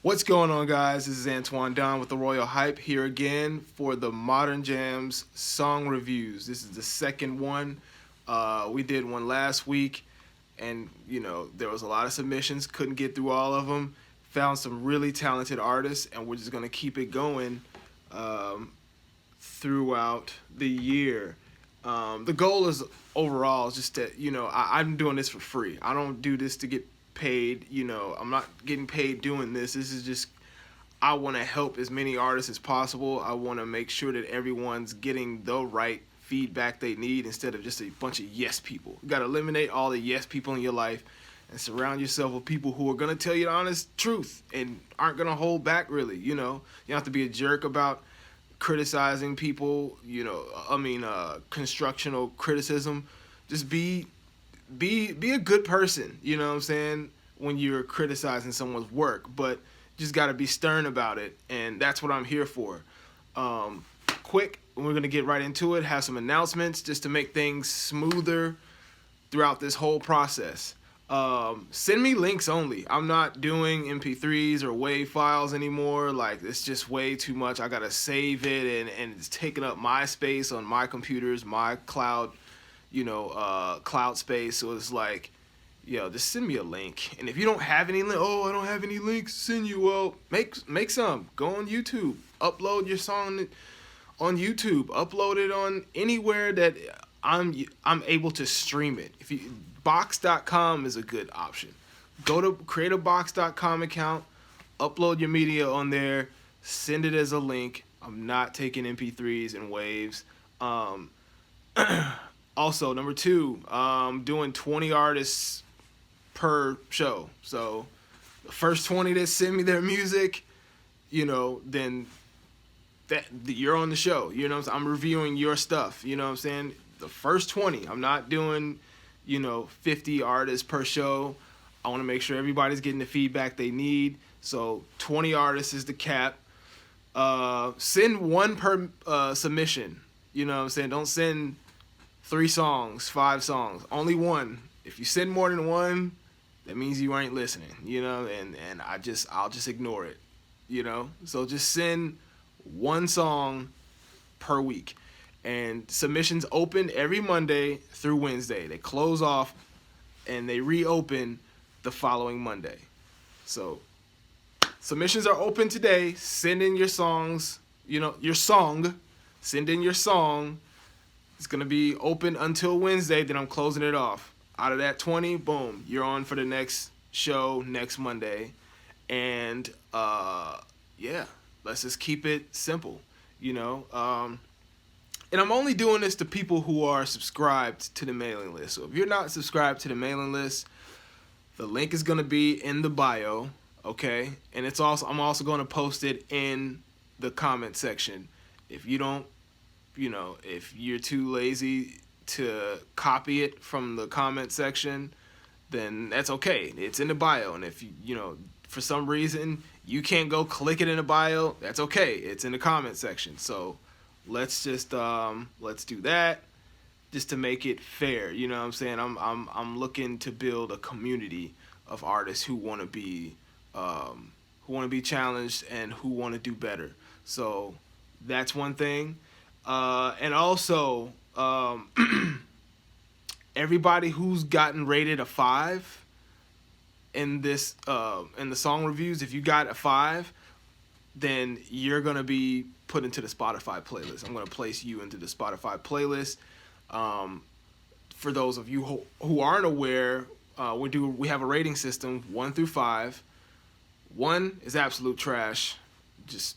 What's going on, guys? This is Antoine Don with the Royal Hype here again for the MDRN Jams song reviews. This is the second one. We did one last week, and there was a lot of submissions. Couldn't get through all of them. Found some really talented artists, and we're just gonna keep it going throughout the year. The goal is overall is just that I'm doing this for free. I don't do this to get paid. I'm not getting paid doing this. This is just, I want to help as many artists as possible. I want to make sure that everyone's getting the right feedback they need instead of just a bunch of yes people. You got to eliminate all the yes people in your life and surround yourself with people who are going to tell you the honest truth and aren't going to hold back, really. You don't have to be a jerk about criticizing people, constructional criticism. Just be a good person, you know what I'm saying, when you're criticizing someone's work, but just got to be stern about it, and that's what I'm here for. Quick, we're going to get right into it, have some announcements just to make things smoother throughout this whole process. Send me links only. I'm not doing MP3s or WAV files anymore. Like, it's just way too much. I got to save it, and it's taking up my space on my computers, my cloud cloud space. So it's like, just send me a link. And if you don't have any I don't have any links to send you. Well, make some. Go on YouTube. Upload your song on YouTube. Upload it on anywhere that I'm able to stream it. Box.com is a good option. Go to create a box.com account. Upload your media on there. Send it as a link. I'm not taking MP3s and waves. Also, number 2, doing 20 artists per show. So the first 20 that send me their music, then that you're on the show. I'm reviewing your stuff. You know what I'm saying? The first 20. I'm not doing, 50 artists per show. I want to make sure everybody's getting the feedback they need. So 20 artists is the cap. Send one per submission. You know what I'm saying? Don't send 3 songs, 5 songs, only one. If you send more than one, that means you ain't listening, and I'll just ignore it, So just send one song per week. And submissions open every Monday through Wednesday. They close off and they reopen the following Monday. So submissions are open today. Send in your songs, your song. Send in your song. It's going to be open until Wednesday, then I'm closing it off. Out of that 20, boom, you're on for the next show next Monday. And, let's just keep it simple, and I'm only doing this to people who are subscribed to the mailing list. So if you're not subscribed to the mailing list, the link is going to be in the bio, okay? And I'm also going to post it in the comment section. If you don't, if you're too lazy to copy it from the comment section, then that's okay. It's in the bio. And if for some reason you can't go click it in the bio, that's okay. It's in the comment section. So let's just let's do that just to make it fair. You know what I'm saying? I'm looking to build a community of artists who want to be challenged and who want to do better. So that's one thing. And also, everybody who's gotten rated a 5 in this in the song reviews, if you got a 5, then you're gonna be put into the Spotify playlist. I'm gonna place you into the Spotify playlist. For those of you who aren't aware, we have a rating system 1 through 5. 1 is absolute trash, just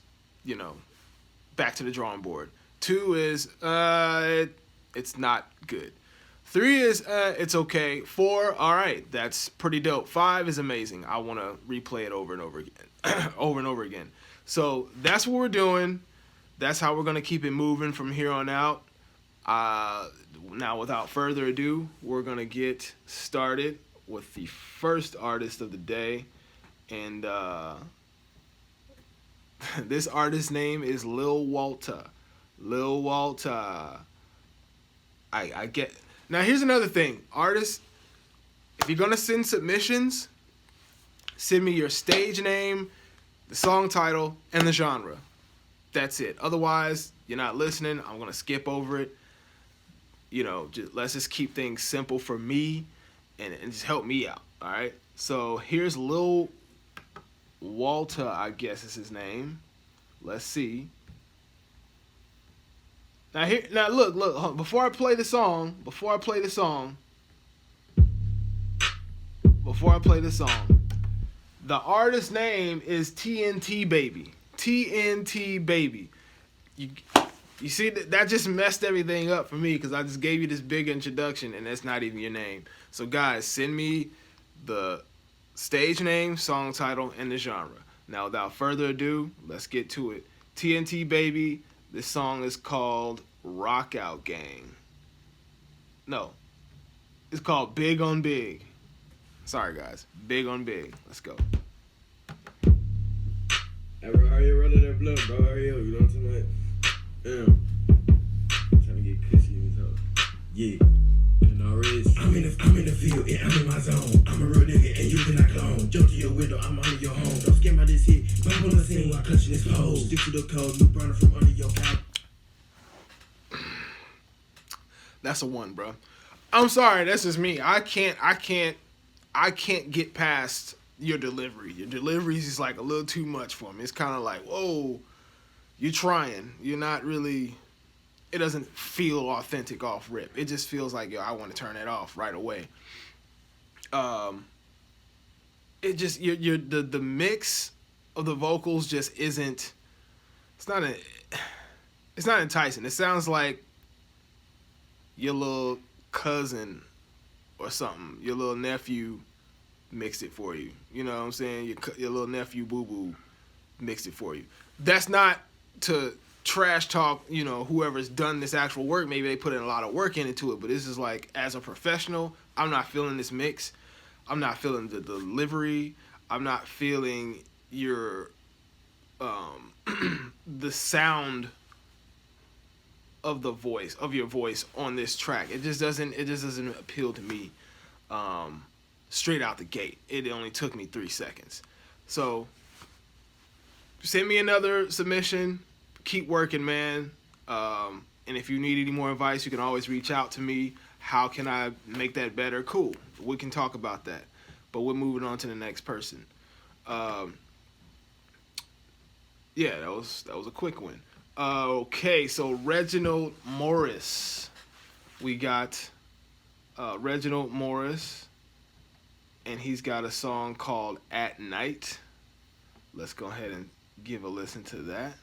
back to the drawing board. 2 is it's not good. 3 is it's okay. 4, all right, that's pretty dope. 5 is amazing. I want to replay it over and over again, over and over again. So that's what we're doing. That's how we're gonna keep it moving from here on out. Now, without further ado, we're gonna get started with the first artist of the day, and this artist's name is Lil Walta. Lil Walta. I get. Now, here's another thing. Artists, if you're going to send submissions, send me your stage name, the song title, and the genre. That's it. Otherwise, you're not listening. I'm going to skip over it. Let's just keep things simple for me and just help me out. All right. So here's Lil Walter, I guess is his name. Let's see. Now look. Before I play the song, the artist name is TNT Baby. TNT Baby. You see that just messed everything up for me because I just gave you this big introduction and that's not even your name. So guys, send me the stage name, song title, and the genre. Now without further ado, let's get to it. TNT Baby. This song is called Rock Out Gang. No, it's called Big on Big. Sorry guys, Big on Big. Let's go. Hey bro, how you running that blood, bro? Hurry up, you know what I'm saying? Trying to get cushy in this house. Yeah. I'm in the field, and I'm in my zone. I'm a real nigga, and you cannot clone. Jump to your window, I'm under your home. Don't scare my this hit. Bump on the scene while clutching this pole. Stick to the code, new burner from under your couch. That's a one, bro. I'm sorry, that's just me. I can't get past your delivery. Your delivery is like a little too much for me. It's kind of like, whoa, you're trying. You're not really. It doesn't feel authentic off rip. It just feels like, yo, I want to turn it off right away. It just the mix of the vocals just isn't. It's not enticing. It sounds like your little cousin or something. Your little nephew mixed it for you. You know what I'm saying? Your little nephew Boo Boo mixed it for you. That's not to trash talk, whoever's done this actual work. Maybe they put in a lot of work into it, but this is like, as a professional, I'm not feeling this mix. I'm not feeling the delivery. I'm not feeling your the sound of your voice on this track. It just doesn't appeal to me straight out the gate. It only took me 3 seconds. So send me another submission. Keep working, man. And if you need any more advice, you can always reach out to me. How can I make that better? Cool. We can talk about that. But we're moving on to the next person. Yeah, that was a quick one. Okay, so Reginald Morris. We got Reginald Morris, and he's got a song called At Night. Let's go ahead and give a listen to that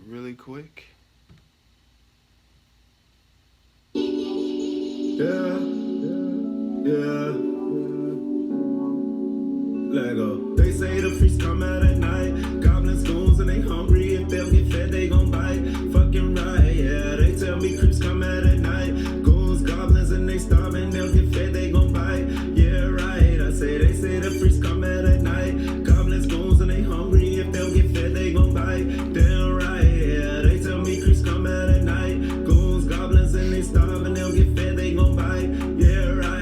really quick. Yeah. Let go. They say the freaks come out at night. Goblins, goons, and they hungry. If they'll get fed, they gon' bite. Fucking right, yeah. They tell me creeps come out at night. Goons, goblins, and they starving. They'll get fed, they gon' bite. Yeah, right. They say the freaks come out at night. Goblins, goons, and they hungry. If they'll get fed, they gon' bite. Damn right, yeah. They tell me creeps come out at night. Goons, goblins, and they starving. They'll get fed, they gon' bite. Yeah, right.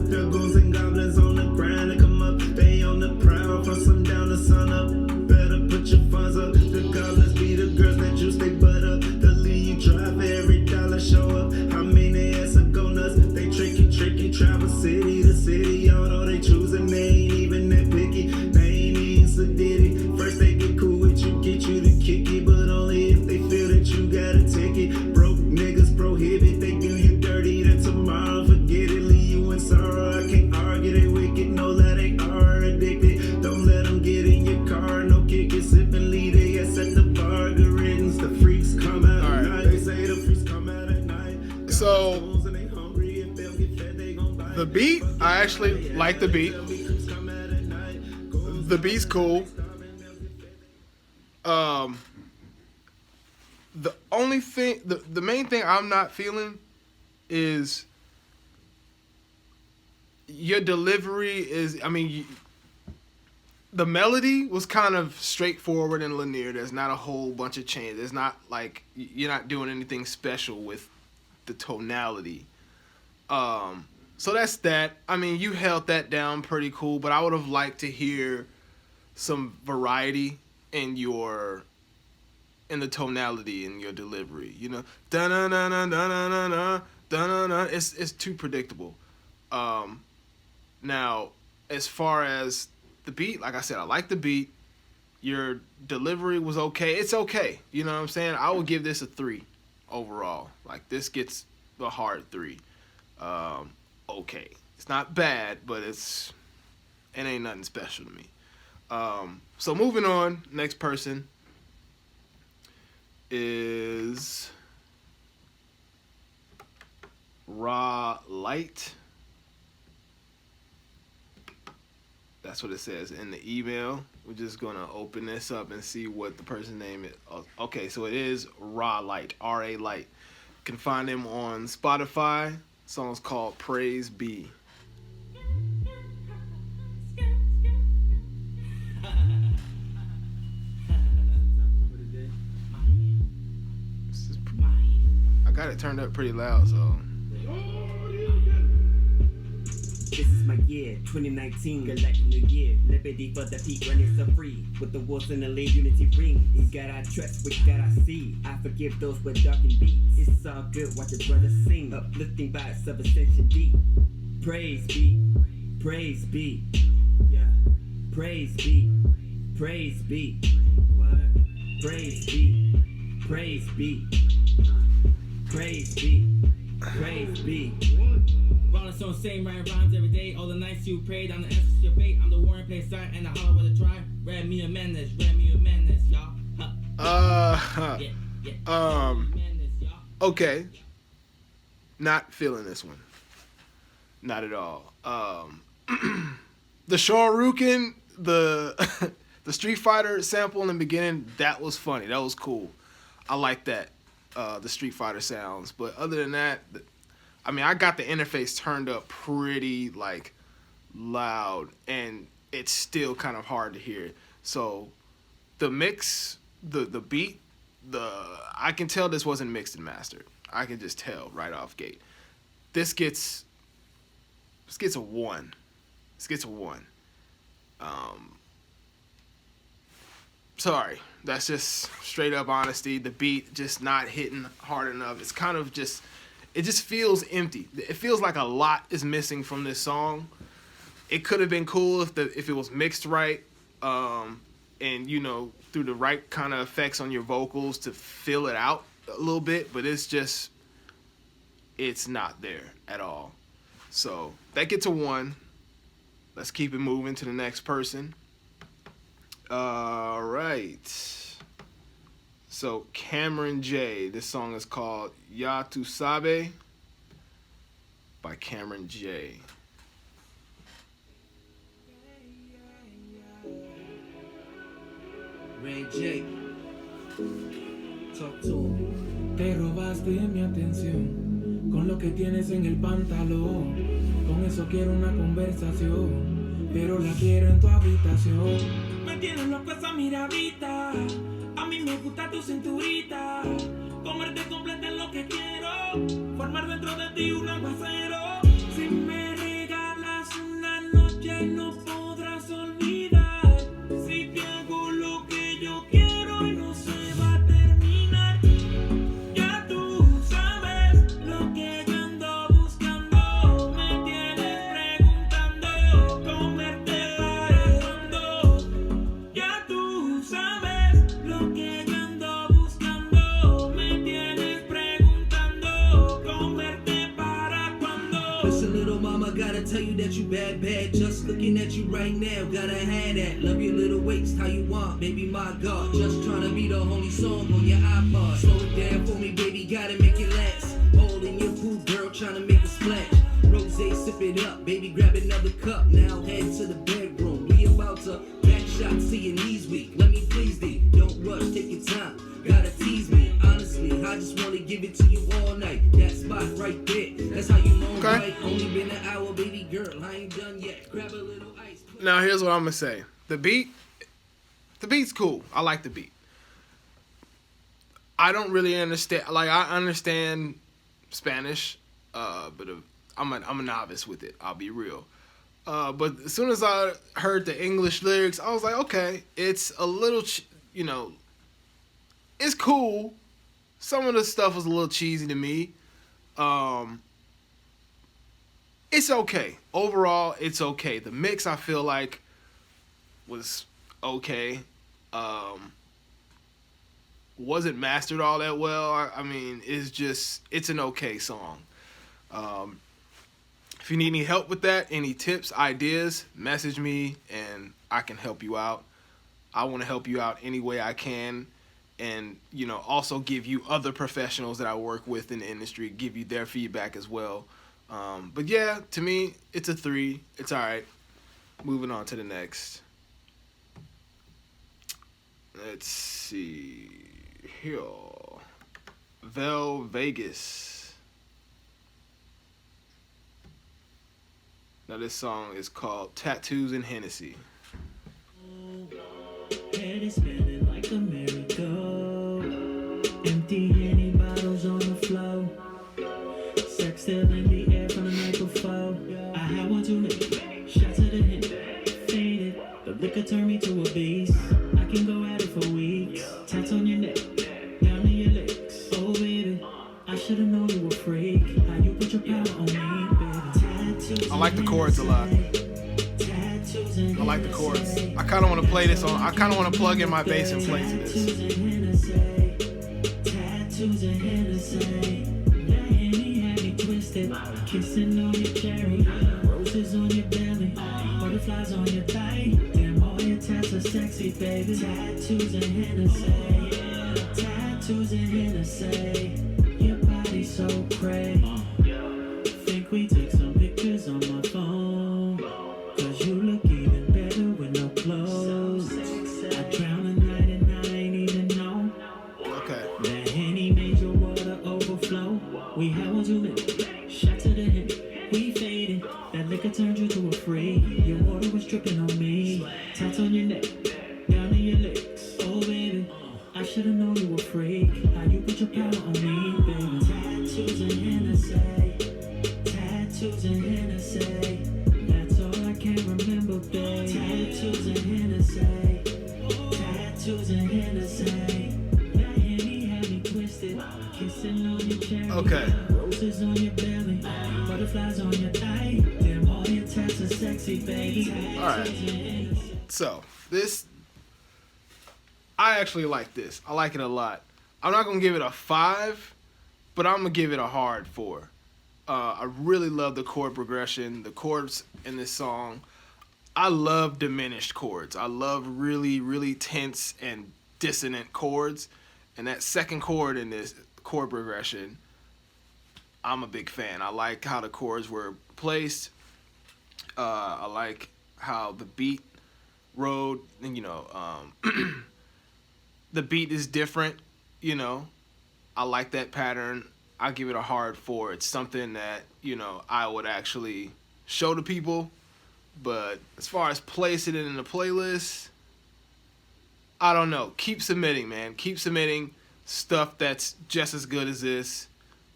The goons and goblins on the ground and come up. They on the prowl from sundown to sun up. Better put your funds up. The goblins be the girls that juice they butt up. The lead you drive every dollar show up. How many ass are go nuts? They tricky, travel city to city. Although they choosing, they ain't even that picky. They ain't even so ditty. First they get cool with you, get you to kick it, but only if they feel that you got a ticket. Broke niggas prohibit, they do you dirty. Then tomorrow forget it, leave you in sorrow. I can't argue, they wicked, no lie, they are addicted. Don't let them get in your car, no kick it, sip and leave they ass at the bar. Good riddance, the freaks come out at night. They say the freaks come out at night. So the beat, I actually like the beat. The beat's cool. The only thing, the main thing I'm not feeling is your delivery is, the melody was kind of straightforward and linear. There's not a whole bunch of change. There's not like, you're not doing anything special with the tonality. So that's that. You held that down pretty cool, but I would have liked to hear some variety in the tonality in your delivery. You know, da na na na na na na na na na. It's too predictable. Now, as far as the beat, like I said, I like the beat. Your delivery was okay. It's okay. You know what I'm saying? I would give this a 3 overall. Like, this gets the hard 3. Okay. It's not bad, but it ain't nothing special to me. So moving on, next person is Raw Light. That's what it says in the email. We're just gonna open this up and see what the person's name is. Okay, so it is Raw Light, R-A Light. You can find him on Spotify. The song's called Praise Be. I got it turned up pretty loud, so. This is my year, 2019, galactic new year. Liberty for the peak, running so free. With the wolves in the lead, unity ring. We got our trust, we got our seed. I forgive those with darkened beats. It's all good, watch your brother sing. Uplifting vibes of ascension deep. Praise be, praise be. Yeah. Praise be, praise be. What? Praise be, praise be. Praise be, praise be. Rolling so same right rhymes every day. All the nights you prayed, I'm the answer to your fate. I'm the war and play side and the hollow with a try. Red me a madness, y'all. Okay. Not feeling this one. Not at all. The Shoryuken, the the Street Fighter sample in the beginning, that was funny. That was cool. I like that. The Street Fighter sounds. But other than that, I mean, I got the interface turned up pretty, like, loud, and it's still kind of hard to hear. So the mix, the beat, I can tell this wasn't mixed and mastered. I can just tell right off gate. This gets a 1. This gets a 1. Sorry. That's just straight up honesty. The beat just not hitting hard enough. It's kind of just... It just feels empty. It feels like a lot is missing from this song. It could have been cool if it was mixed right, and you know, through the right kind of effects on your vocals to fill it out a little bit. But it's not there at all. So that gets a 1. Let's keep it moving to the next person. All right. So Cameron J. This song is called Ya Tu Sabe by Cameron J. Ray J. Talk to him. Te robaste mi atención con lo que tienes en el pantalón. Con eso quiero una conversación, pero la quiero en tu habitación. Me tienes loco esa miradita. A mí me gusta tu cinturita. Comerte completa es lo que quiero. Formar dentro de ti un aguacero. Si me regalas una noche no podrás olvidar. Si te hago lo que yo quiero y no se va a terminar. Ya tú sabes lo que yo ando buscando. Me tienes preguntando comerte para cuando. Ya tú sabes lo que yo ando buscando. Me tienes preguntando comerte para cuando. Listen, little mama, gotta tell you that you bad, bad. Just looking at you right now, gotta have that. Love your little waist, how you want, baby, my God. Just tryna be the only song on your iPod. Slow it down for me, baby, gotta make it last. Holding your pool, girl, tryna make a splash. Rose, sip it up, baby, grab another cup. Now head to the bedroom. We about to back shot, see your knees weak. Let me please thee, don't rush, take your time. Gotta tease me, honestly, I just wanna give it to you all night. That spot right there, that's how you know I'm right. Only been an hour, baby girl, I ain't done yet. Grab a little ice. Now here's what I'm gonna say. The beat's cool. I like the beat. I don't really understand. Like, I understand Spanish, but I'm a novice with it. I'll be real. But as soon as I heard the English lyrics, I was like, okay, it's a little, it's cool. Some of the stuff was a little cheesy to me. It's okay. Overall, it's okay. The mix, I feel like, was okay. Wasn't mastered all that well. I mean, it's an okay song. If you need any help with that, any tips, ideas, message me and I can help you out. I want to help you out any way I can, and also give you other professionals that I work with in the industry, give you their feedback as well. But yeah, to me, it's a 3. It's all right. Moving on to the next. Let's see here. Vel Vegas. Now this song is called Tattoos and Hennessy. Head is spinning like a merry-go. Empty any bottles on the floor. Sex still in the air from the night before. I had one too many. Shot to the head. Faded. The liquor turned me to a beast. I can go at it for weeks. Tats on your neck. Down to your legs. Oh, baby. I should've known you were a freak. How you put your power on me, baby. I like the chords a lot. I like the chords. I kind of want to play this on. I kind of want to plug in my bass and play to this. Tattoos and Hennessy. That Henny had me twisted. Kissing on your cherry. Roses on your belly. Butterflies on your thigh. Damn, all your tats are sexy, baby. Tattoos and Hennessy. Tattoos and Hennessy. Your body's so crazy. Think we take some pictures on my phone. Cause you look even better with no clothes. I drown a night and I ain't even know. Okay. That Henny made your water overflow. We had one too many. Shot to the head. We faded. That liquor turned you to a freak. Your water was dripping on me. Tats on your neck. Down to your legs. Oh baby. I should've known you were a freak. How you put your power on me, baby. Tattoos and Hennessy. Tattoos and Hennessy. That's all I can remember, babe. Tattoos and Hennessy. Tattoos and Hennessy. That Henny had me twisted. Kissing on your cherry. Okay. Roses on your belly. Butterflies on your thigh. Damn, all your tats are sexy, baby. Alright. So, this, I actually like this. I like it a lot. I'm not going to give it a 5, but I'm going to give it a hard 4. I really love the chord progression, the chords in this song. I love diminished chords. I love really, really tense and dissonant chords. And that second chord in this chord progression, I'm a big fan. I like how the chords were placed. I like how the beat rode, and the beat is different, I like that pattern. I give it a hard 4. It's something that, I would actually show to people. But as far as placing it in the playlist, I don't know. Keep submitting, man. Keep submitting stuff that's just as good as this.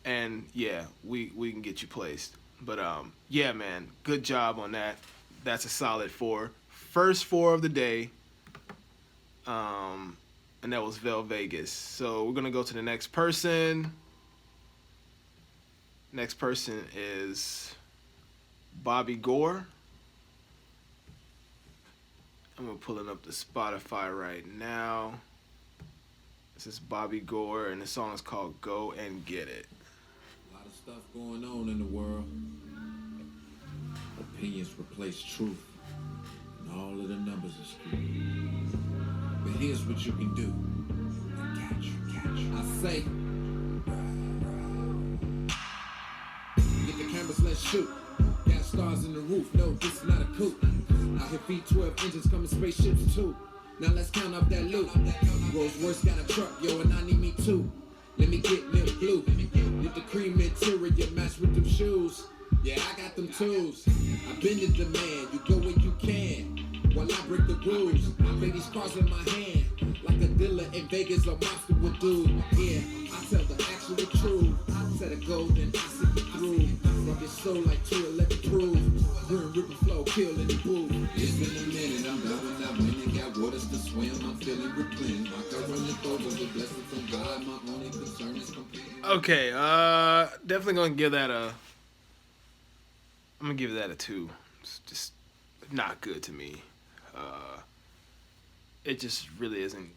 And, yeah, we can get you placed. But, yeah, man, good job on that. That's a solid 4. First 4 of the day. And that was Vel Vegas. So we're going to go to the next person. Next person is Bobby Gore. I'm pulling up the Spotify right now. This is Bobby Gore, and the song is called Go and Get It. A lot of stuff going on in the world. Opinions replace truth, and all of the numbers are skewed. But here's what you can do. Catch. I say, get the cameras, let's shoot. Got stars in the roof, no, this is not a coupe. I hear V12 engines coming, spaceships too. Now let's count up that loot. Rolls Royce got a truck, yo, and I need me too. Let me get milk blue. With the cream interior match with them shoes. Yeah, I got them tools. I've been the demand, you go where you can. While I break the rules, I lay these cards in my hand. Like a dealer in Vegas, a monster would do. Yeah, I tell the actual truth. Set a gold and I groove. Rock your soul like Chill, let it prove. Bring ripple flow, kill in the booth. It's been a minute, I'm going out when you got waters to swim. I'm feeling replenished. My cup running over with blessings from God. My only concern is completing. Okay, definitely gonna give that a. I'm gonna give that a 2. It's just not good to me. It just really isn't.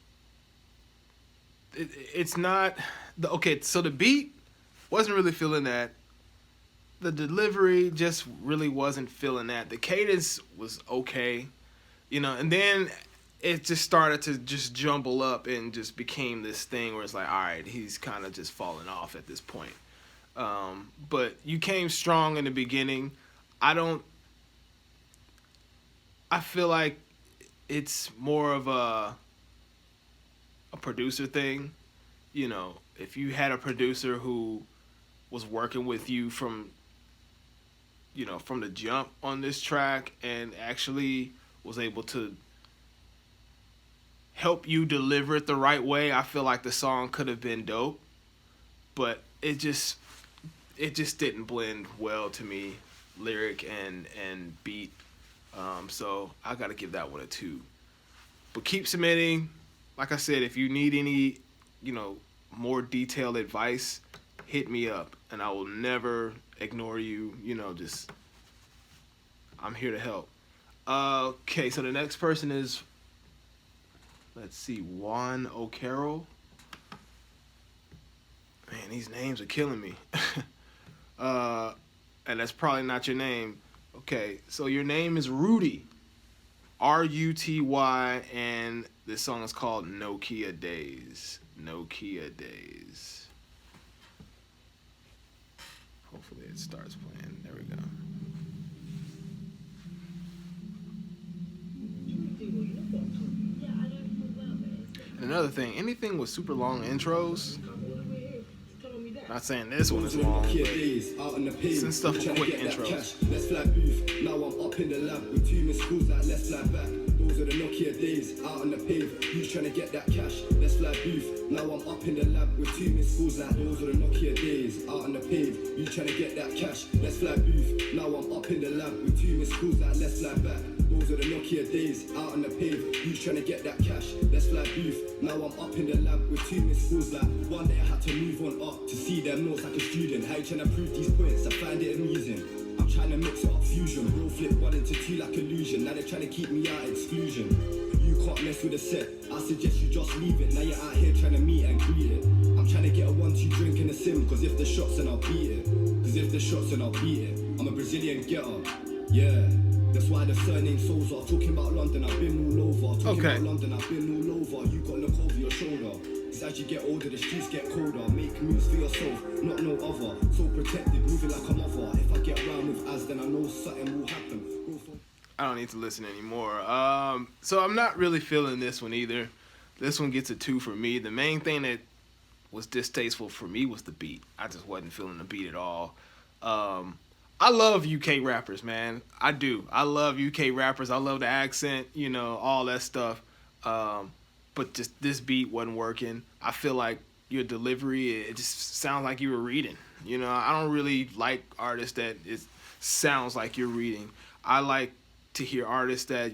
It's not. Okay, so the beat wasn't really feeling that. The delivery just really wasn't feeling that. The cadence was okay, and then it just started to just jumble up and just became this thing where it's like, all right, he's kind of just falling off at this point. But you came strong in the beginning. I feel like it's more of a producer thing. If you had a producer who was working with you from the jump on this track and actually was able to help you deliver it the right way, I feel like the song could have been dope. But it just didn't blend well to me, lyric and beat. So I got to give that one a 2. But keep submitting. Like I said, if you need any, more detailed advice, hit me up, and I will never ignore you. Just I'm here to help. Okay, so the next person is, let's see, Juan O'Carroll. Man, these names are killing me. And that's probably not your name. Okay, so your name is Ruty, Ruty, and this song is called Nokia Days. Nokia Days. Hopefully it starts playing. There we go. And another thing, anything with super long intros, not saying this one is long, but send stuff with quick intros. Let's fly booth. Now I'm up in the lab with 2 missed calls like let's fly back. Those are the Nokia days out on the pave. Who's trying to get that cash? Let's fly booth. Now I'm up in the lab with 2 missed calls like those are the Nokia days out on the pave. You trying to get that cash? Let's fly booth. Now I'm up in the lab with 2 missed calls like let's fly back. Those are the Nokia days out on the pave. Who's trying to get that cash? Let's fly booth. Now I'm up in the lab with 2 missed calls like one day I had to move on up to see them notes like a student. How you trying to prove these points? I find it amusing. I'm trying to mix it up fusion. Bro flip 1 into 2 like illusion. Now they're trying to keep me out exclusion. You can't mess with the set. I suggest you just leave it. Now you're out here trying to meet and greet it. I'm trying to get a 1-2 drink in a sim. Cause if the shots then I'll beat it. Cause if the shots then I'll beat it. I'm a Brazilian getter. Yeah. That's why the surname Souls are. Talking about London, I've been all over. Talking about London, I've been all over. You got to look over your shoulder. Cause as you get older, the streets get colder. Make moves for yourself, not no other. So protected, moving like a mother. If I get around with Az, then I know something will happen. I don't need to listen anymore. So I'm not really feeling this one either. This one gets a 2 for me. The main thing that was distasteful for me was the beat. I just wasn't feeling the beat at all. I love UK rappers, man. I do. I love UK rappers. I love the accent, all that stuff. But just this beat wasn't working. I feel like your delivery, it just sounds like you were reading. I don't really like artists that it sounds like you're reading. I like to hear artists that,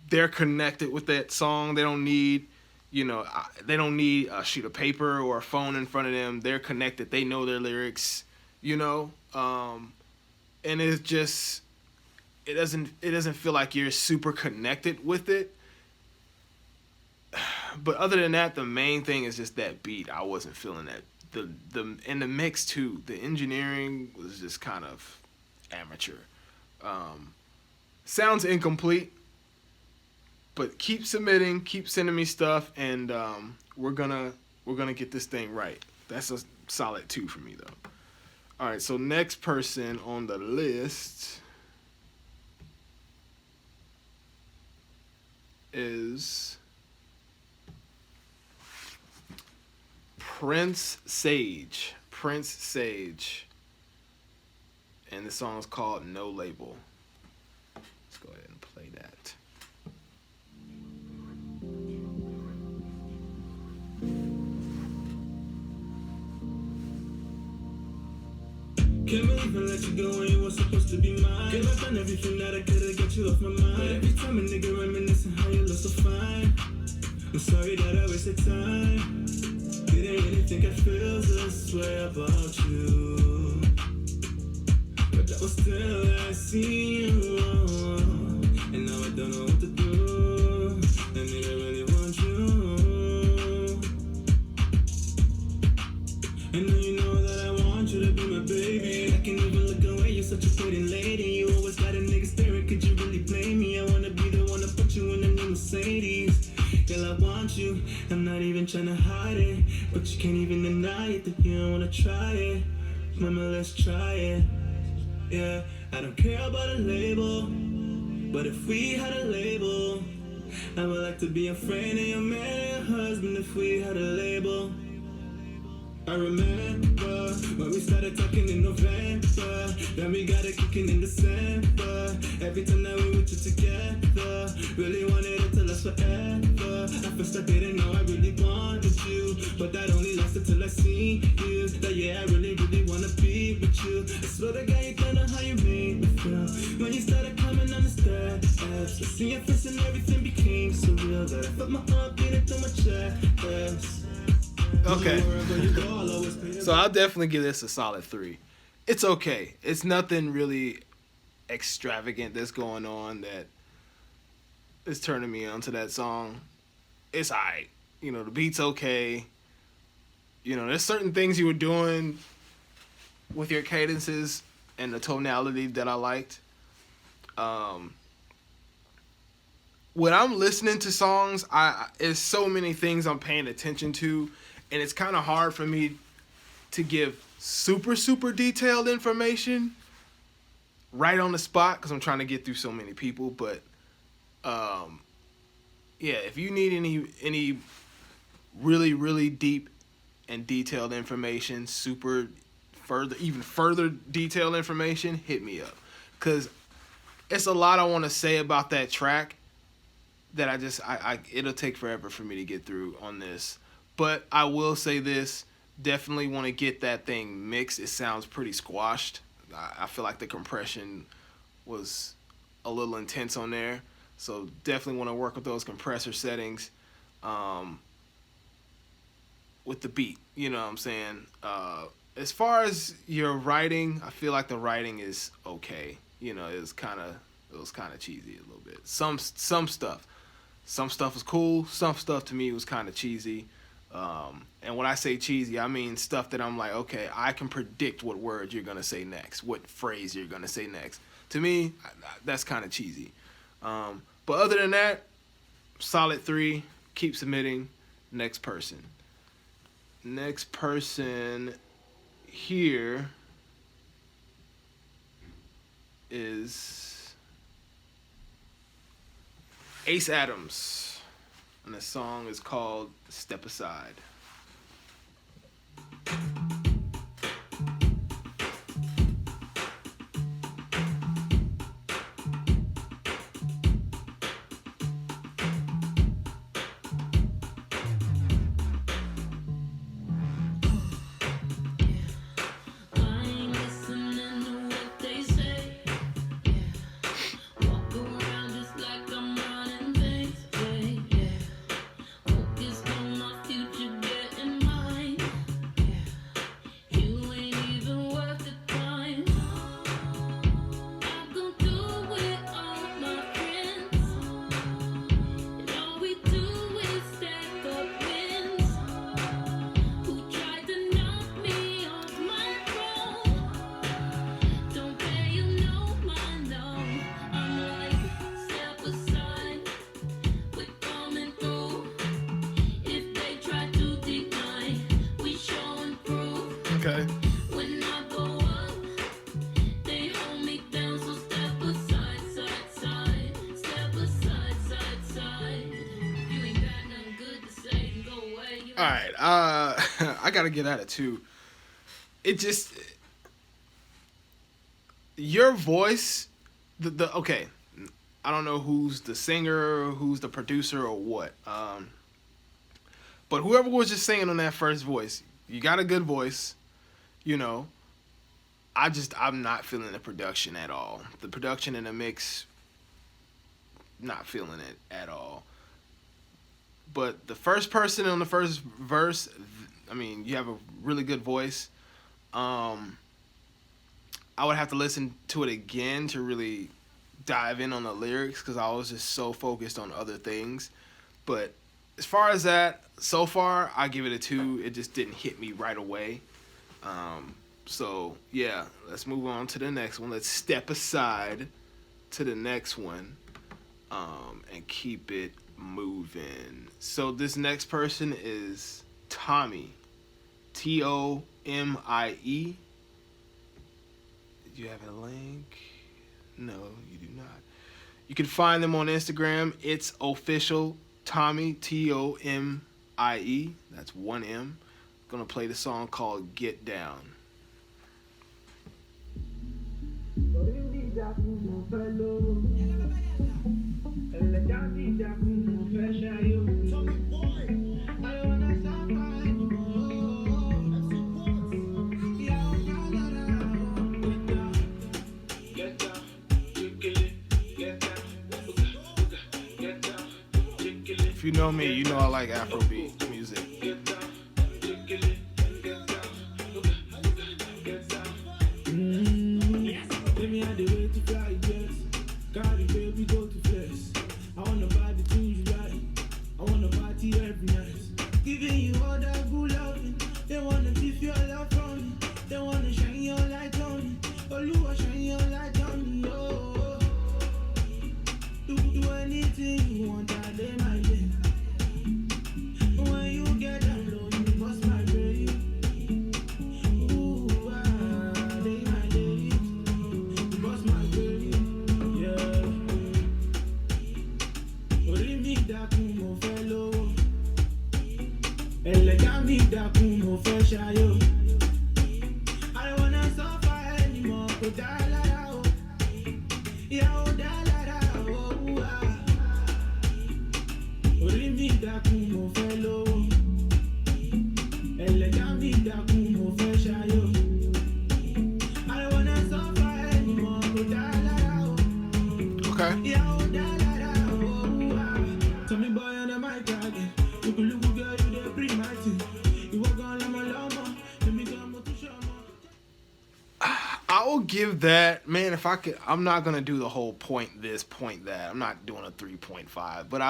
they're connected with that song. They don't need, they don't need a sheet of paper or a phone in front of them. They're connected. They know their lyrics, and it's just, it doesn't feel like you're super connected with it. But other than that, the main thing is just that beat. I wasn't feeling that. And the mix too. The engineering was just kind of amateur. Sounds incomplete. But keep submitting, keep sending me stuff, and we're gonna get this thing right. That's a solid 2 for me though. All right, so next person on the list is Prince Sage. Prince Sage. And the song is called No Label. Let's go ahead and play that. Can't believe I let you go when you were supposed to be mine. Girl, I've done everything that I could've got you off my mind. But every time a nigga reminiscing how you look so fine, I'm sorry that I wasted time. Didn't really think I feel this way about you, but that was still I see you, and now I don't know what to do. I nigga really want you, and now you know that I want you to be my baby. I can't even look away, you're such a pretty lady. You always got a nigga staring, could you really blame me? I wanna be the one to put you in a new Mercedes. Girl, I want you, I'm not even tryna hide it, but you can't even deny it, that you don't wanna try it. Mama, let's try it. Yeah, I don't care about a label, but if we had a label, I would like to be a friend and your man and your husband if we had a label. I remember when we started talking in November, then we got it kicking in December. Every time that we were together, really wanted it to last forever. At first I didn't know I really wanted you, but that only lasted till I seen you. That yeah, I really, really wanna be with you. I swear to God, you don't know how you made me feel when you started coming on the steps. I see your face and everything became so real that I felt my heart beating through my chest. Okay. So I'll definitely give this a solid 3. It's okay. It's nothing really extravagant that's going on that is turning me on to that song. It's alright. You know, the beat's okay. You know, there's certain things you were doing with your cadences and the tonality that I liked. When I'm listening to songs, there's so many things I'm paying attention to, and it's kind of hard for me to give super, super detailed information right on the spot because I'm trying to get through so many people. But yeah, if you need any really, really deep and detailed information, even further detailed information, hit me up, because it's a lot I want to say about that track that it'll take forever for me to get through on this. But I will say this, definitely want to get that thing mixed. It sounds pretty squashed. I feel like the compression was a little intense on there. So definitely want to work with those compressor settings with the beat. You know what I'm saying? As far as your writing, I feel like the writing is okay. You know, it was kind of cheesy a little bit. Some stuff was cool. Some stuff to me was kind of cheesy. And when I say cheesy, I mean stuff that I'm like, okay, I can predict what word you're gonna say next, what phrase you're gonna say next. To me, that's kind of cheesy. But other than that, solid 3. Keep submitting. Next person. Next person here is Ace Adams, and the song is called Step Aside. Okay. When I go up, they hold me down, so step aside, step aside, side. You ain't got nothing good to say, go away. All right. I gotta get out of 2. It just, your voice, okay. I don't know who's the singer, who's the producer, or what. But whoever was just singing on that first voice, you got a good voice. You know, I'm not feeling the production at all. The production in the mix, not feeling it at all. But the first person on the first verse, I mean, you have a really good voice. I would have to listen to it again to really dive in on the lyrics because I was just so focused on other things. But as far as that, so far, I give it a 2. It just didn't hit me right away. So, yeah, let's move on to the next one. Let's step aside to the next one and keep it moving. So this next person is Tommy. Tomie. Did you have a link? No, you do not. You can find them on Instagram. It's official Tommy, Tomie. That's 1 M. Gonna play the song called Get Down. If you know me, you know I like Afrobeat music. Let me have the way to fly, yes. Got it, baby, go to flex. I wanna buy the things you like. I wanna party every night. Giving you all that good loving. They wanna give your love from me. They wanna shine your light on me. Oh, you are shine your light on me, oh. Do anything you want, I lay my lane. When you get down low, you must migrate. Ooh, I lay my lane. You must migrate, yeah. Orí mi dákun, mo fẹ́ lówó. Ẹlẹ́dàá mi dákun, mo fẹ́ ṣayọ̀. I don't wanna suffer anymore, kò dá lára o. Ìyàwó dá lára o, orí mi dákun, mo fẹ́ lówó. Ẹlẹ́dàá mi dákun, mo fẹ́ ṣayọ̀. I don't wanna suffer anymore, kò dá lára o. Okay. Ìyàwó dá lára o. Tell me boy on the mic again. Look, girl, you dey bring my thing. You walk on like my llama. Let me come to show me. I will give that, man, if I could, I'm not going to do the whole point this, point that. I'm not doing a 3.5, but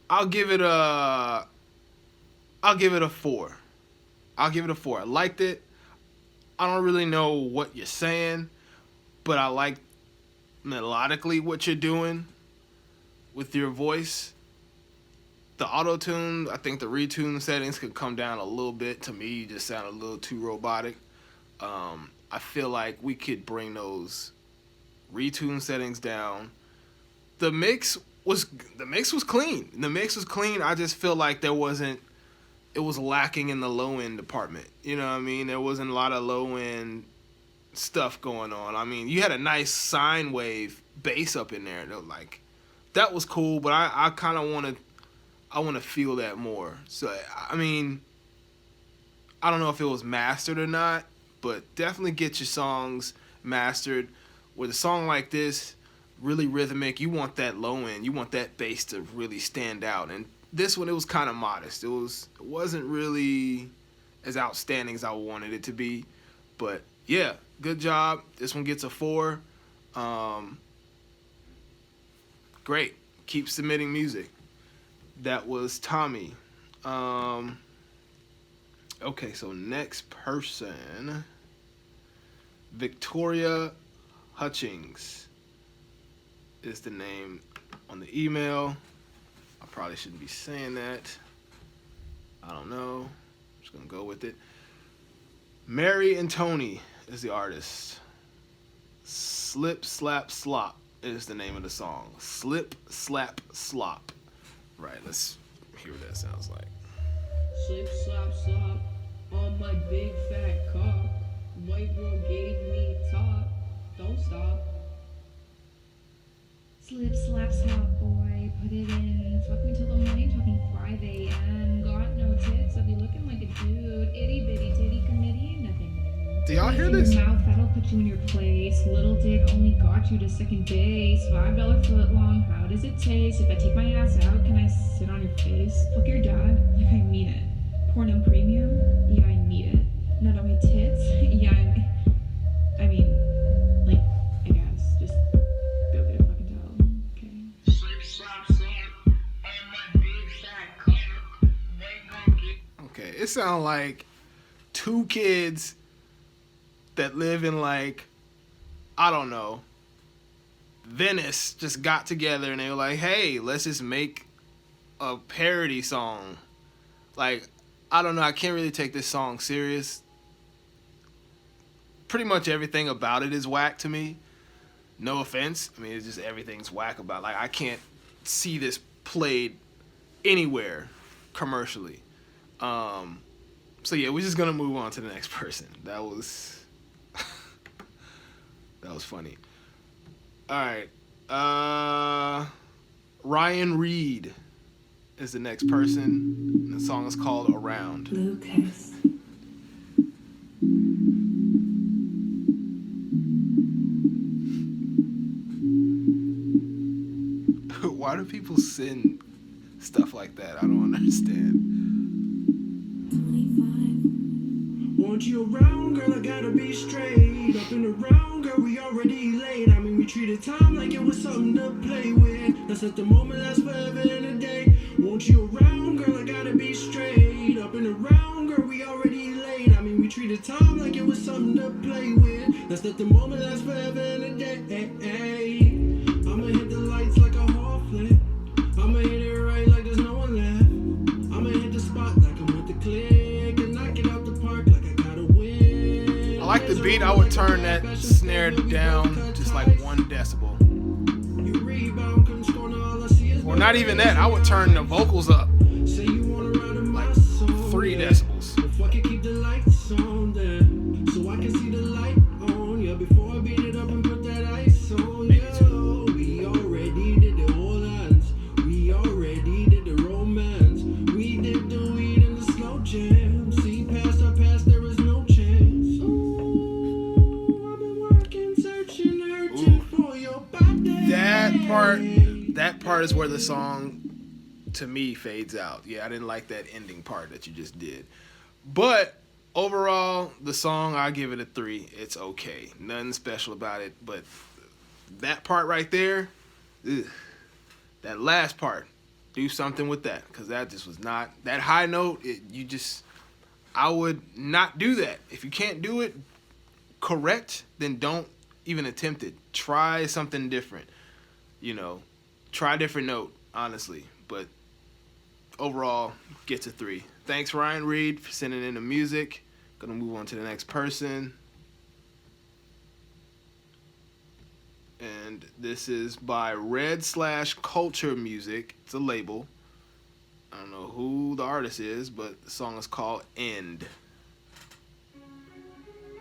I'll give it a 4. I'll give it a 4. I liked it. I don't really know what you're saying, but I like melodically what you're doing with your voice. The auto-tune, I think the retune settings could come down a little bit. To me, you just sound a little too robotic. I feel like we could bring those retune settings down. The mix was clean. The mix was clean. I just feel like it was lacking in the low-end department. You know what I mean? There wasn't a lot of low-end stuff going on. I mean, you had a nice sine wave bass up in there. Like, that was cool, but I kind of want to feel that more. So, I mean, I don't know if it was mastered or not, but definitely get your songs mastered. With a song like this, really rhythmic, you want that low end, you want that bass to really stand out. And this one, it was kind of modest. It wasn't really as outstanding as I wanted it to be. But yeah, good job. This one gets a 4. Great. Keep submitting music. That was Tommy. Okay, so next person, Victoria Hutchings is the name on the email. I probably shouldn't be saying that. I don't know. I'm just gonna go with it. Mary and Tony is the artist. Slip, Slap, Slop is the name of the song. Slip, Slap, Slop. Right, let's hear what that sounds like. Slip, slop, slop on my big fat cock. White girl gave me top. Don't stop. Slip, slap, slop, boy, put it in. Fuck me till the morning, talking 5 a.m. Got no tits, I'll be looking like a dude. Itty bitty titty committee, nothing new. Do y'all hear this? Your mouth, that'll put you in your place. Little dick only got you to second base. $5 foot long, how does it taste? If I take my ass out, can I sit on your face? Fuck your dad, like I mean it. Porno premium, yeah I need it. Nut on my tits, yeah I mean, like, I guess, just go get a fucking towel, okay? Okay, it sounds like two kids that live in, like, I don't know, Venice just got together and they were like, hey, let's just make a parody song. Like, I don't know, I can't really take this song serious. Pretty much everything about it is whack to me. No offense. I mean, it's just everything's whack about it. Like, I can't see this played anywhere commercially. So yeah, we're just gonna move on to the next person. That was that was funny. All right, Ryan Reed is the next person. The song is called Around. Lucas. Why do people send stuff like that? I don't understand. 25. Want you around, girl, I gotta be straight. Up and around, girl, we already late. I mean, we treated time like it was something to play with. Let's let the moment last forever in a day. Want you around, girl, I gotta be straight. Up and around, girl, we already late. I mean, we treated time like it was something to play with. Let's let the moment last forever in a day. I'ma hit the lights like a hall flip. I'ma hit it right like there's no one left. I'ma hit the spot like I'm with the click. And knock it out the park like I gotta win. I like the beat. I would turn that snare down just like 1 decibel. Or not even that. I would turn the vocals up like 3 decibels. If I can keep the lights on then, so I can see the light on, yeah, before I beat it up and put that ice on, yeah. We already did the whole dance. We already did the romance. We did the weed and the slow jam. See past our past, there is no chance. Ooh, I've been working, searching, urging for your body. That part is where the song, to me, fades out. Yeah, I didn't like that ending part that you just did. But overall, the song, I give it a 3. It's okay. Nothing special about it. But that part right there, ugh, that last part, do something with that. Because that just was not, that high note, I would not do that. If you can't do it correct, then don't even attempt it. Try something different. You know, try a different note, honestly. But overall, gets a 3. Thanks, Ryan Reed, for sending in the music. Gonna move on to the next person. And this is by Red/Culture Music. It's a label. I don't know who the artist is, but the song is called End.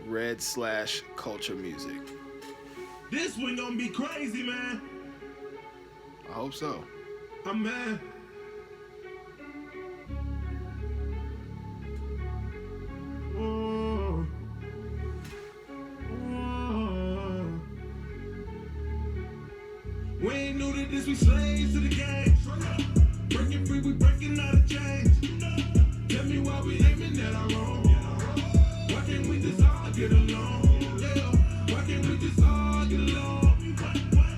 Red/Culture Music. This one gonna be crazy, man. I hope so. I'm mad. We ain't new to this, we slaves to the game. Breaking free, we breaking out of chains. Tell me why we aiming at our own. Why can't we just all get along? Yeah. Why can't we just all get along?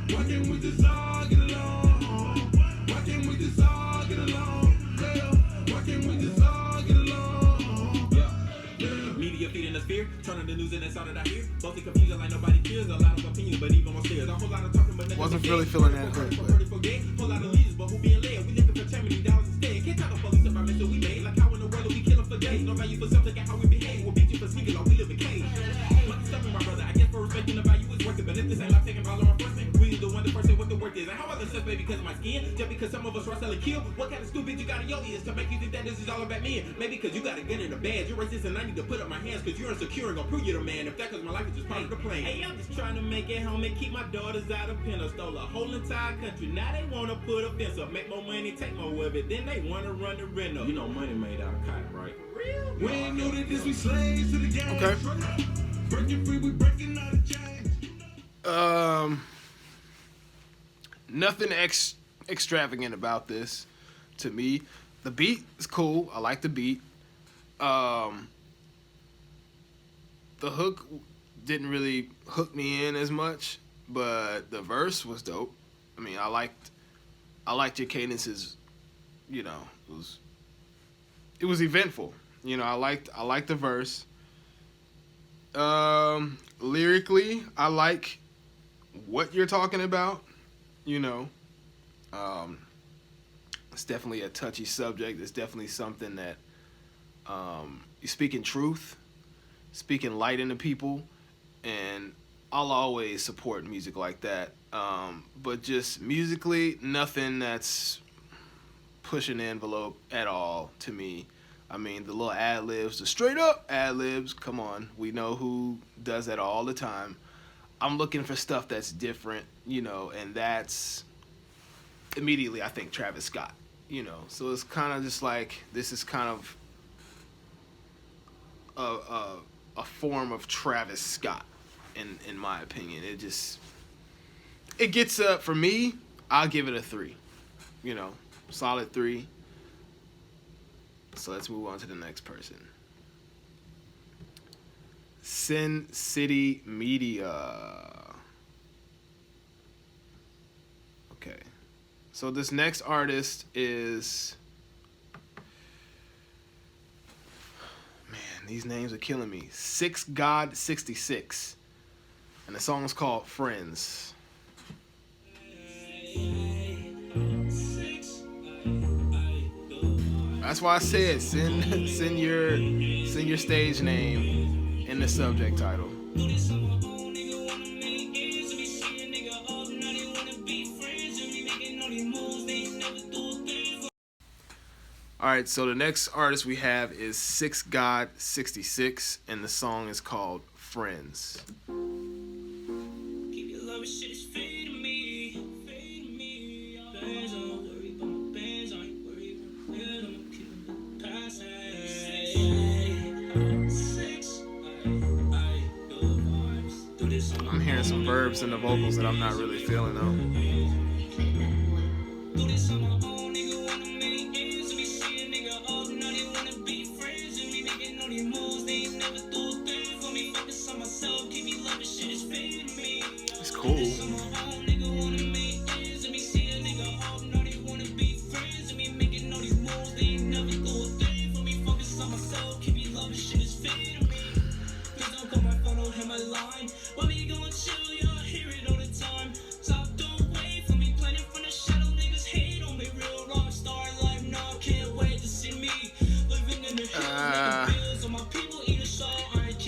Why can't we just all get along? Why can't we just all get along? Yeah. Why can't we just all get along? Yeah. Media feeding us fear, turning the news and that's all that I hear. Mostly confusing like nobody cares. A lot of opinions, but even more scares. A whole lot of talking, but nothing. Wasn't really feeling that good. Whole lot of leaders, but who being led? We looking for $10 million instead. Can't tell the police about mess that we made. Like how in the world do we kill them for days? No value for something, how we behave. We'll beat you for sneaking like we live in cage. But stuff in my brother, I guess for respecting the value is worth it. But if this ain't like taking all our enforcement, we the one the person with the work this. And how other suspect because of my skin? Just because some of us are selling kill? What kind of stupid you got in your ears to make you think that this is all about me? Maybe because you got a gun in a badge. You're racist and I need to put up my hands because you're insecure and gonna prove you're the man. If that cause my life is just part of the plan. Hey, I'm just trying to make it home and keep my daughters out of pen. I stole a whole entire country. Now they wanna put a fence up, make more money, take more of it. Then they wanna run the rental. You know money made out of cotton, right? Real? We ain't new to this, we slaves to the game. Okay. Breaking free, we breaking out of chains. Nothing extravagant about this to me. The beat is cool. I like the beat. The hook didn't really hook me in as much, but the verse was dope. I mean, I liked your cadences. You know, it was eventful. You know, I liked the verse. Lyrically, I like what you're talking about. You know, it's definitely a touchy subject. It's definitely something that you're speaking truth, speaking light into people, and I'll always support music like that. But just musically, nothing that's pushing the envelope at all to me. I mean, the little ad-libs, the straight-up ad-libs, come on. We know who does that all the time. I'm looking for stuff that's different, you know, and that's immediately, I think, Travis Scott, you know. So it's kind of just like, this is kind of a form of Travis Scott, in my opinion. It gets, for me, I'll give it a 3, you know, solid 3. So let's move on to the next person. Sin City Media. Okay. So this next artist is... Man, these names are killing me. 6God66. And the song is called Friends. That's why I said send your stage name in the subject title. All right, so the next artist we have is 6God66, and the song is called Friends. I'm hearing some verbs in the vocals that I'm not really feeling though. It's cool.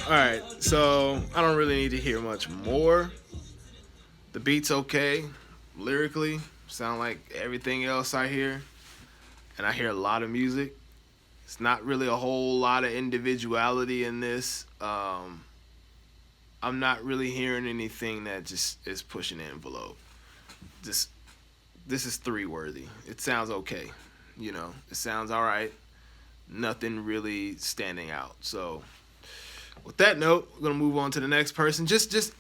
Alright, so I don't really need to hear much more. The beat's okay. Lyrically, sound like everything else I hear. And I hear a lot of music. It's not really a whole lot of individuality in this. I'm not really hearing anything that just is pushing the envelope. This is 3 worthy. It sounds okay. You know, it sounds alright. Nothing really standing out. So with that note, we're gonna move on to the next person. Just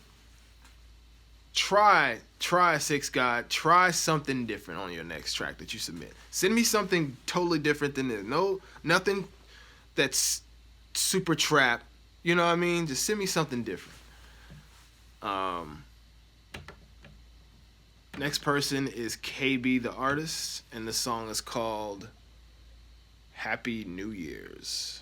try 6God. Try something different on your next track that you submit. Send me something totally different than this. Nothing that's super trap. You know what I mean? Just send me something different. Next person is KB the artist, and the song is called Happy New Year's.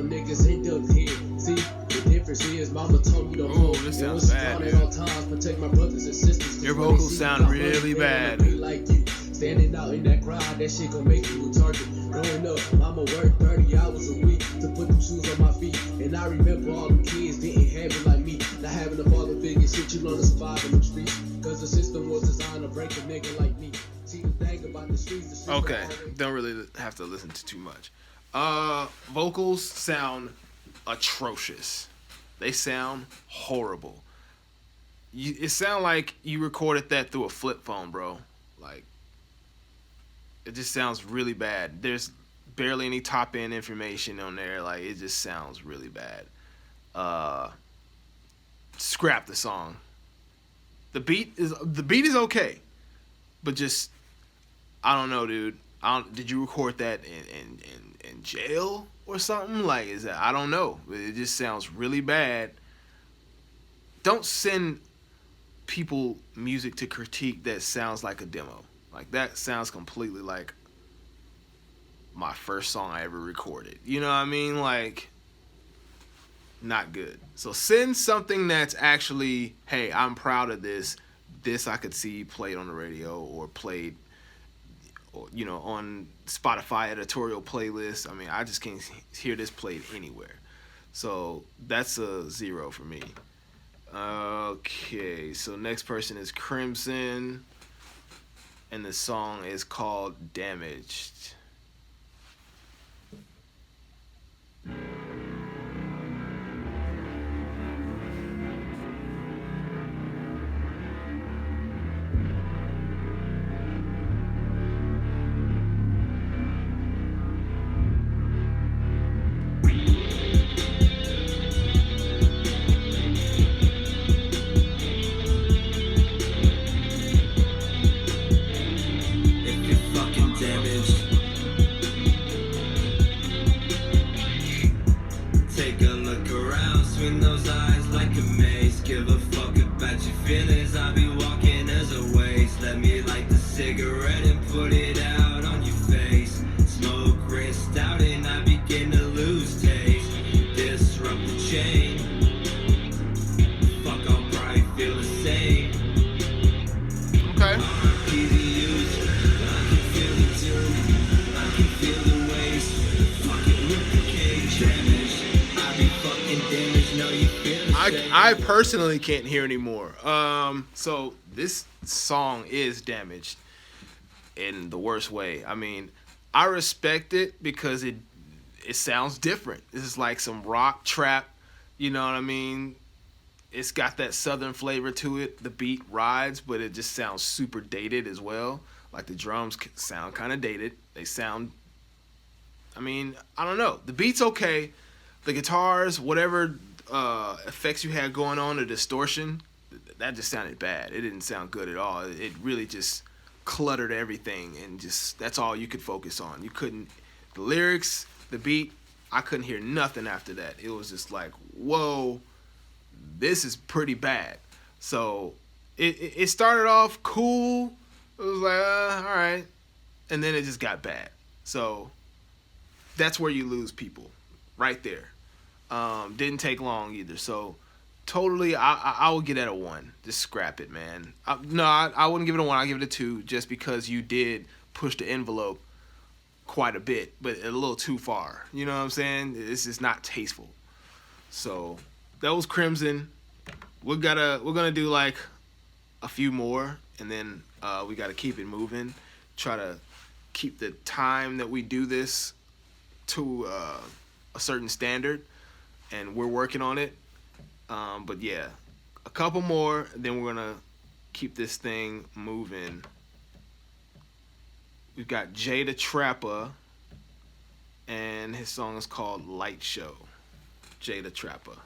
them niggas end up here. See, the difference is mama told me to hold. This sounds bad, at all times, protect my brothers and sisters. Your vocals sound really bad. Like you, standing out in that crowd, that shit gon' make you a target. Growing up, mama worked 30 hours a week to put them shoes on my feet. And I remember all the kids didn't have it like me. Not having a father figure, shit you learn to survive in them streets. Cause the system was designed to break a nigga like me. See the thing about the streets. Okay, don't really have to listen to too much. Vocals sound atrocious. They sound horrible. It sound like you recorded that through a flip phone, bro. Like, it just sounds really bad. There's barely any top end information on there. Like, it just sounds really bad. Scrap the song. The beat is okay, but just, I don't know, dude. Did you record that in jail or something? Like, is that, I don't know. It just sounds really bad. Don't send people music to critique that sounds like a demo. Like, that sounds completely like my first song I ever recorded. You know what I mean? Like, not good. So send something that's actually, hey, I'm proud of this. This I could see played on the radio or played, you know, on Spotify editorial playlist. I mean, I just can't hear this played anywhere. So that's a 0 for me. Okay, so next person is Crimson, and the song is called Damaged. I personally can't hear anymore. So this song is damaged in the worst way. I mean, I respect it because it sounds different. This is like some rock trap, you know what I mean? It's got that southern flavor to it. The beat rides, but it just sounds super dated as well. Like the drums sound kind of dated. They sound, I mean, I don't know. The beat's okay. The guitars, whatever effects you had going on, the distortion, that just sounded bad. It didn't sound good at all. It really just cluttered everything, and just, that's all you could focus on. You couldn't, the lyrics, the beat, I couldn't hear nothing after that. It was just like, whoa, this is pretty bad. So it started off cool. It was like, all right. And then it just got bad. So that's where you lose people, right there. Didn't take long either. So totally, I would get it a 1. Just scrap it, man. I wouldn't give it a 1. I'll give it a 2 just because you did push the envelope quite a bit, but a little too far. You know what I'm saying? This is not tasteful. So that was Crimson. We're gonna do like a few more, and then we gotta keep it moving. Try to keep the time that we do this to a certain standard, and we're working on it. But yeah, a couple more, then we're gonna keep this thing moving. We've got Jada Trapper, and his song is called Light Show. Jada Trapper.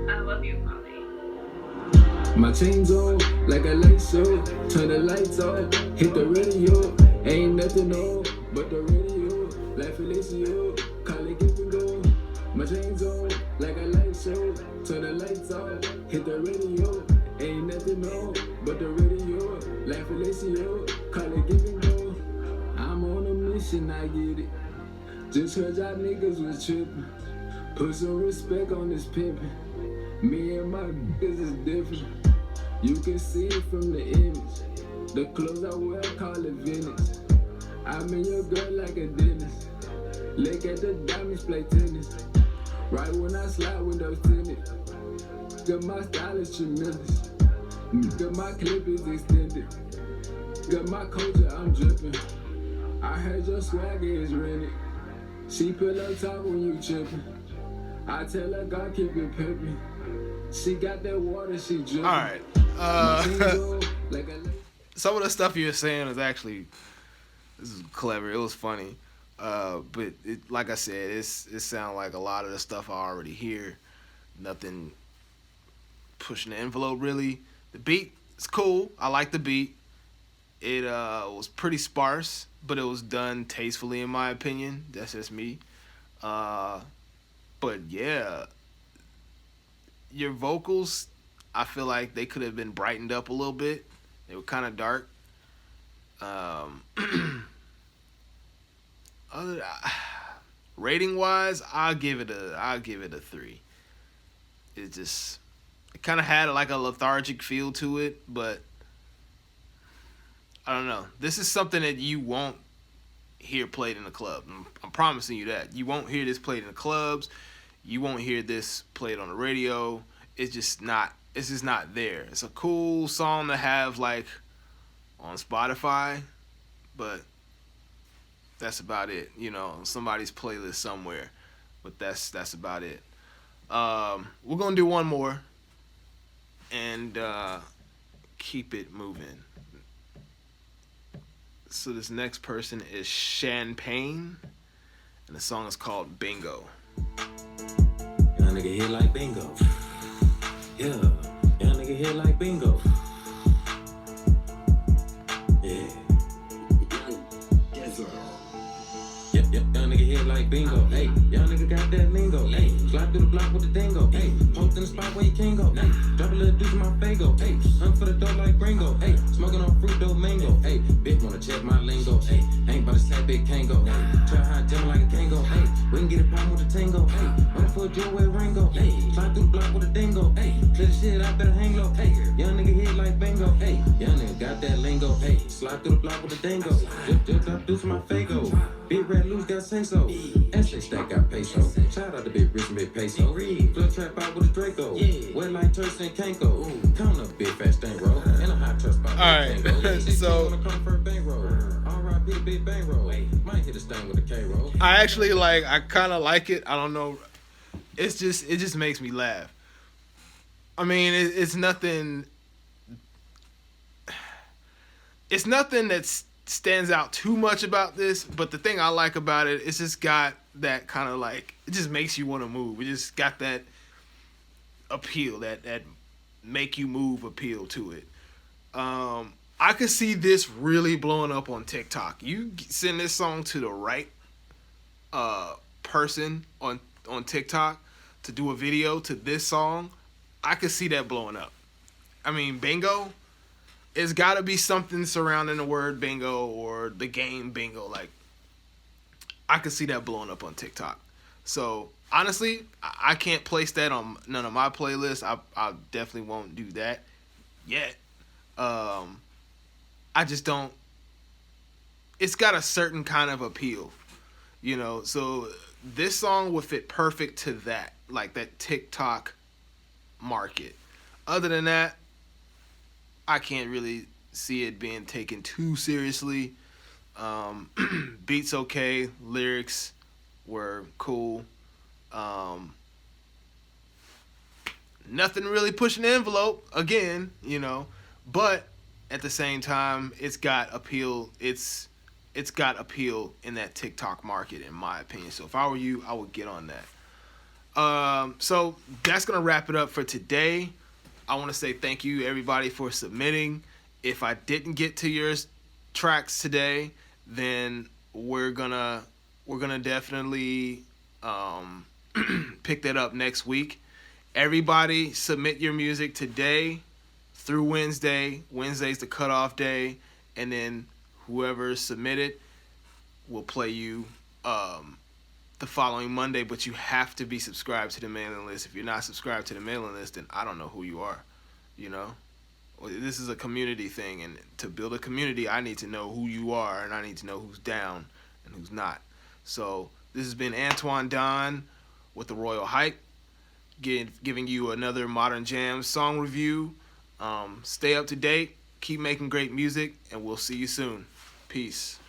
I love you, Molly. My chains on like a light show. Turn the lights off, hit the radio. Ain't nothing on but the radio. Like Felicio, call it give and go. My chains on, like a light show. Turn the lights off, hit the radio. Ain't nothing on but the radio. Like Felicio, call it give and go. I'm on a mission, I get it. Just heard y'all niggas was tripping. Put some respect on this pimpin'. Me and my niggas is different. You can see it from the image. The clothes I wear, call it vintage. I'm in your girl like a dentist. Look at the diamonds, play tennis. Right when I slide, windows tinted. Got my style is tremendous. Got my clip is extended. Got my culture, I'm dripping. I heard your swagger is rented. She pull up top when you tripping. I tell her God keep it pimping. She got that water, she dripping. All right. Some of the stuff you were saying is actually, this is clever. It was funny. But it, like I said, it sounds like a lot of the stuff I already hear. Nothing pushing the envelope really. The beat is cool. I like the beat. It was pretty sparse, but it was done tastefully in my opinion. That's just me. But yeah, your vocals, I feel like they could have been brightened up a little bit. They were kind of dark. Rating wise, I'll give it a 3. It kind of had like a lethargic feel to it, but I don't know. This is something that you won't hear played in the club. I'm promising you that. You won't hear this played in the clubs. You won't hear this played on the radio. It's just not there. It's a cool song to have like on Spotify, but that's about it. You know, somebody's playlist somewhere, but that's about it. We're gonna do one more and keep it moving. So this next person is Champagne, and the song is called Bingo. Young nigga hit like bingo. Yeah, young nigga hit like bingo. Yeah. Yep, young nigga hit like bingo. Hey, young nigga got that lingo. Hey, slide through the block with the dingo. Hey, post in the spot where you can go. Hey, drop a little deuce in my fago. Hey, hunt for the dough like Gringo. Hey, smoking on fruit dough mango. Hey, bitch wanna check my lingo. Hey, ain't about to slap big Kango. Hey, try hot jumping like a Kango. Hey, we can get it poppin' with the tango. Hey, run for a Joe with Ringo. Hey, slide through the block with a dingo. Hey, clear the shit out, better hang low. Hey, young nigga hit like bingo. Hey, young nigga got that lingo. Hey, slide through the block with the dingo. Just drop deuce in my fago. Big red loose got say so. SA stack got peso. Shout out to Big Rich and Big Peso. Blood trap out with a Draco. Wet like Turks and Kanko. Count up big fast thing roll. And a hot trust spot. Alright, so R.I.P. Big Bang roll. Might hit a stain with a K roll. I kind of like it. I don't know. It just makes me laugh. I mean, it's nothing. It's nothing that stands out too much about this, but the thing I like about it, it's just got that kind of like, it just makes you want to move. It just got that appeal, that make you move appeal to it. I could see this really blowing up on TikTok. You send this song to the right person on TikTok to do a video to this song, I could see that blowing up. I mean, bingo, it's got to be something surrounding the word bingo or the game bingo. Like, I could see that blowing up on TikTok. So, honestly, I can't place that on none of my playlists. I definitely won't do that yet. I just don't. It's got a certain kind of appeal, you know. So, this song would fit perfect to that, like that TikTok market. Other than that, I can't really see it being taken too seriously. Beats okay, lyrics were cool. Nothing really pushing the envelope again, you know, but at the same time, it's got appeal. It's got appeal in that TikTok market, in my opinion. So if I were you, I would get on that. So that's gonna wrap it up for today. I want to say thank you, everybody, for submitting. If I didn't get to your tracks today, then we're going to we're gonna definitely pick that up next week. Everybody submit your music today through Wednesday. Wednesday's the cutoff day, and then whoever submitted will play you the following Monday. But you have to be subscribed to the mailing list. If you're not subscribed to the mailing list, then I don't know who you are. You know, this is a community thing, and to build a community, I need to know who you are, and I need to know who's down and who's not. So this has been Antoine Don with the Royal Hype, giving you another Modern Jams song review. Stay up to date, keep making great music, and we'll see you soon. Peace.